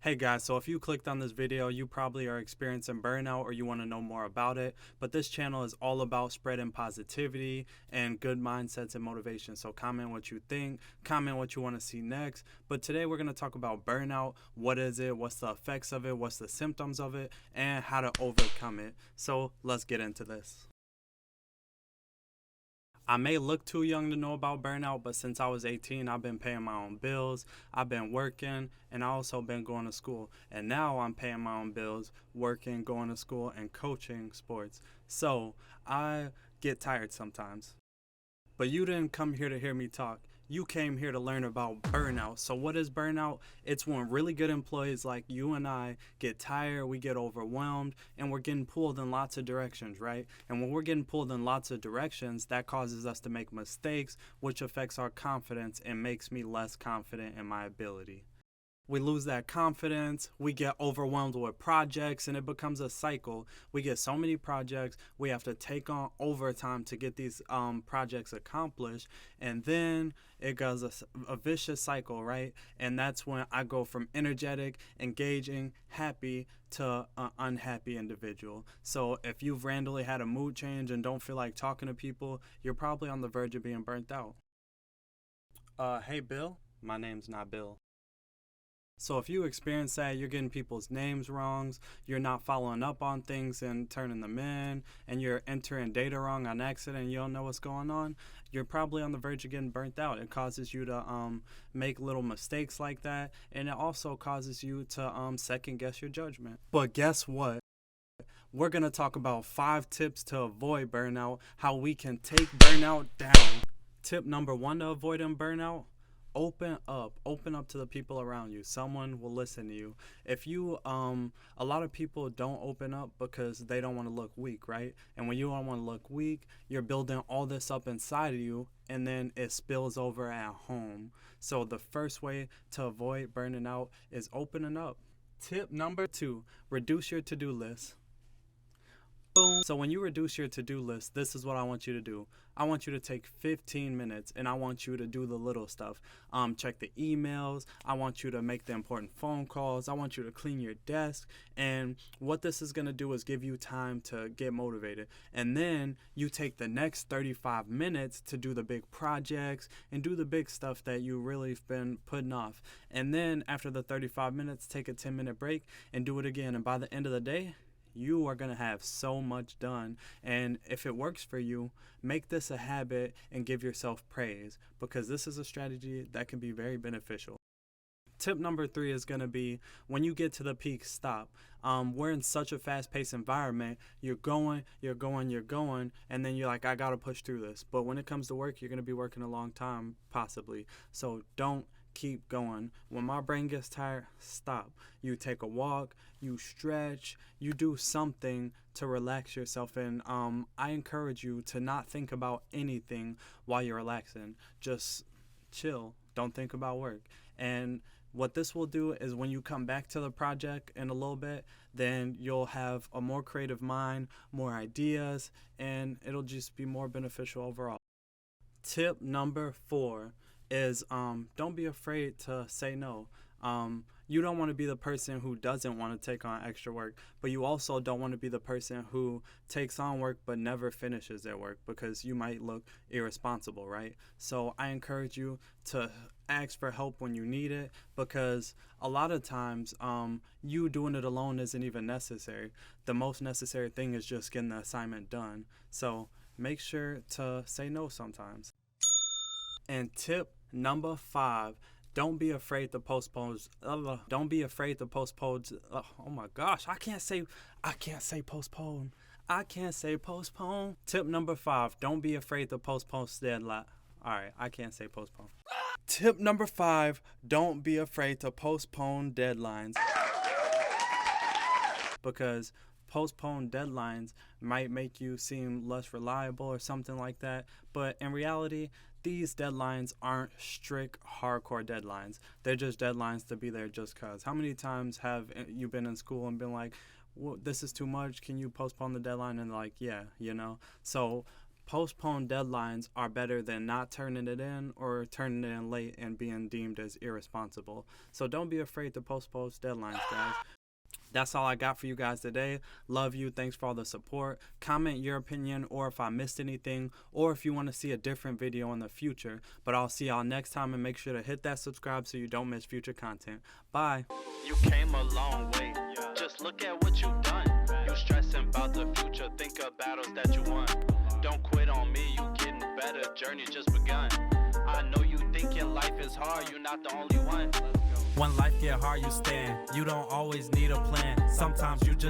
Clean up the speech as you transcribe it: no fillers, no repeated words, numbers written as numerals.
Hey guys, so if you clicked on this video, you probably are experiencing burnout or you want to know more about it. But this channel is all about spreading positivity and good mindsets and motivation. So comment what you think, comment what you want to see next. But today we're going to talk about burnout. What is it? What's the effects of it? What's the symptoms of it? And how to overcome it. So let's get into this. I may look too young to know about burnout, but since I was 18, I've been paying my own bills, I've been working, and I also been going to school. And now I'm paying my own bills, working, going to school, and coaching sports. So I get tired sometimes. But you didn't come here to hear me talk. You came here to learn about burnout. So what is burnout? It's when really good employees like you and I get tired, we get overwhelmed, and we're getting pulled in lots of directions, right? And when we're getting pulled in lots of directions, that causes us to make mistakes, which affects our confidence and makes me less confident in my ability. We lose that confidence, we get overwhelmed with projects, and it becomes a cycle. We get so many projects, we have to take on overtime to get these projects accomplished, and then it goes a vicious cycle, right? And that's when I go from energetic, engaging, happy to an unhappy individual. So if you've randomly had a mood change and don't feel like talking to people, you're probably on the verge of being burnt out. Hey Bill, my name's not Bill. So if you experience that, you're getting people's names wrong, you're not following up on things and turning them in, and you're entering data wrong on accident and you don't know what's going on, you're probably on the verge of getting burnt out. It causes you to make little mistakes like that, and it also causes you to second guess your judgment. But guess what? We're going to talk about 5 tips to avoid burnout, how we can take burnout down. Tip number 1 to avoiding burnout: open up to the people around you. Someone will listen to you. If you a lot of people don't open up because they don't want to look weak, right? And when you don't want to look weak, you're building all this up inside of you, and then it spills over at home. So the first way to avoid burning out is opening up. Tip number 2: reduce your to-do list. Boom. So when you reduce your to-do list, this is what I want you to do. I want you to take 15 minutes and I want you to do the little stuff. Check the emails. I want you to make the important phone calls. I want you to clean your desk. And what this is going to do is give you time to get motivated. And then you take the next 35 minutes to do the big projects and do the big stuff that you really have been putting off. And then after the 35 minutes, take a 10-minute break and do it again. And by the end of the day, you are going to have so much done. And if it works for you, make this a habit and give yourself praise, because this is a strategy that can be very beneficial. Tip number 3 is going to be, when you get to the peak, stop. We're in such a fast-paced environment. You're going, and then you're like, I got to push through this. But when it comes to work, you're going to be working a long time, possibly. So don't keep going. When my brain gets tired, stop. You take a walk, you stretch, you do something to relax yourself. And I encourage you to not think about anything while you're relaxing. Just chill. Don't think about work. And what this will do is, when you come back to the project in a little bit, then you'll have a more creative mind, more ideas, and it'll just be more beneficial overall. Tip number 4 is don't be afraid to say no. You don't want to be the person who doesn't want to take on extra work, but you also don't want to be the person who takes on work but never finishes their work, because you might look irresponsible, right? So I encourage you to ask for help when you need it, because a lot of times you doing it alone isn't even necessary. The most necessary thing is just getting the assignment done. So make sure to say no sometimes. And tip number 5: don't be afraid to postpone. Don't be afraid to postpone. Oh my gosh, I can't say postpone. I can't say postpone. Tip number 5: don't be afraid to postpone deadline. All right, I can't say postpone. Tip number 5: don't be afraid to postpone deadlines, because postponed deadlines might make you seem less reliable or something like that. But in reality, these deadlines aren't strict, hardcore deadlines. They're just deadlines to be there just because. How many times have you been in school and been like, well, this is too much, can you postpone the deadline? And like, yeah, So Postponed deadlines are better than not turning it in or turning it in late and being deemed as irresponsible. So don't be afraid to postpone deadlines, guys. That's all I got for you guys today. Love you. Thanks for all the support. Comment your opinion or if I missed anything or if you want to see a different video in the future. But I'll see y'all next time, and make sure to hit that subscribe so you don't miss future content. Bye. You came a long way. Just look at what you've done. You stressing about the future. Think of battles that you won. Don't quit on me. You getting better. Journey just begun. I know you thinking life is hard. You're not the only one. When life get hard, you stand. You don't always need a plan. Sometimes you just